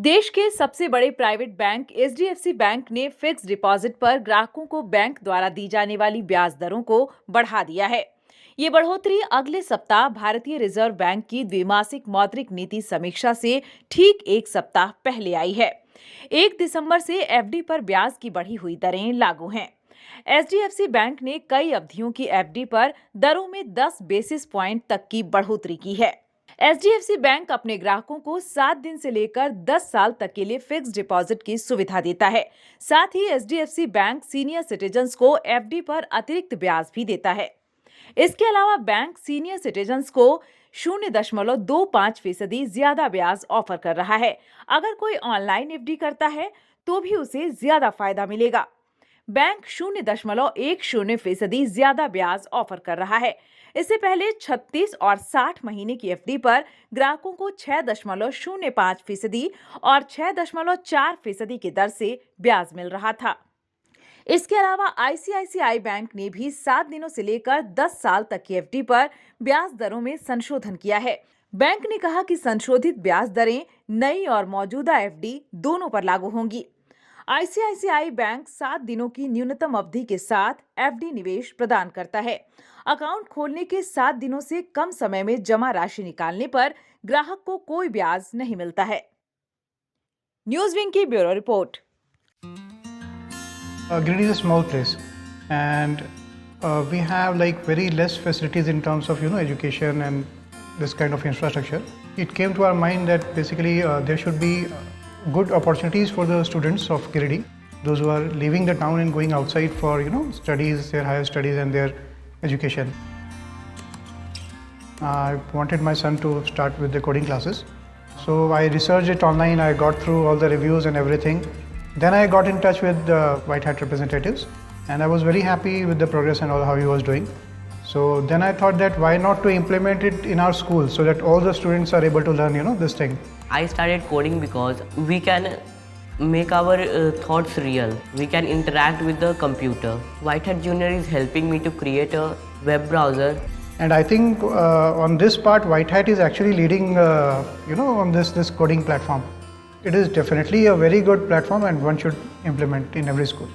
देश के सबसे बड़े प्राइवेट बैंक एचडीएफसी बैंक ने फिक्स डिपॉजिट पर ग्राहकों को बैंक द्वारा दी जाने वाली ब्याज दरों को बढ़ा दिया है। ये बढ़ोतरी अगले सप्ताह भारतीय रिजर्व बैंक की द्विमासिक मौद्रिक नीति समीक्षा से ठीक एक सप्ताह पहले आई है। 1 दिसंबर से एफडी पर ब्याज की बढ़ी हुई दरें लागू हैं। एचडीएफसी बैंक ने कई अवधियों की एफडी पर दरों में 10 बेसिस पॉइंट तक की बढ़ोतरी की है। एचडीएफसी बैंक अपने ग्राहकों को 7 दिन से लेकर 10 साल तक के लिए फिक्स डिपॉजिट की सुविधा देता है। साथ ही एचडीएफसी बैंक सीनियर सिटीजन्स को एफडी पर अतिरिक्त ब्याज भी देता है। इसके अलावा बैंक सीनियर सिटीजन्स को 0.25% ज्यादा ब्याज ऑफर कर रहा है। अगर कोई ऑनलाइन एफडी करता है तो भी उसे ज्यादा फायदा मिलेगा। बैंक 0.10% ज्यादा ब्याज ऑफर कर रहा है। इससे पहले 36 और 60 महीने की एफडी पर ग्राहकों को 6.05% और 6.4% की दर से ब्याज मिल रहा था। इसके अलावा आईसीआईसीआई बैंक ने भी 7 दिनों से लेकर 10 साल तक की एफडी पर ब्याज दरों में संशोधन किया है। बैंक ने कहा कि संशोधित ब्याज दरें नई और मौजूदा एफडी दोनों पर लागू होंगी। आईसीआईसीआई बैंक 7 दिनों की न्यूनतम अवधि के साथ एफडी निवेश प्रदान करता है। अकाउंट खोलने के 7 दिनों से कम समय में जमा राशि निकालने पर ग्राहक को कोई ब्याज नहीं मिलता है। न्यूज विंग की bureau report. Giridih is a small place, and we have like very less facilities in terms of education and this kind of infrastructure. It came to our mind that basically there should be good opportunities for the students of Giridih, those who are leaving the town and going outside for studies, their higher studies and their education. I wanted my son to start with the coding classes, so I researched it online. I got through all the reviews and everything. Then I got in touch with the White Hat representatives, and I was very happy with the progress and all how he was doing. So then I thought that why not to implement it in our school so that all the students are able to learn this thing. I started coding because we can make our thoughts real. We can interact with the computer. White Hat Junior is helping me to create a web browser. And I think on this part, White Hat is actually leading, on this coding platform. It is definitely a very good platform, and one should implement in every school.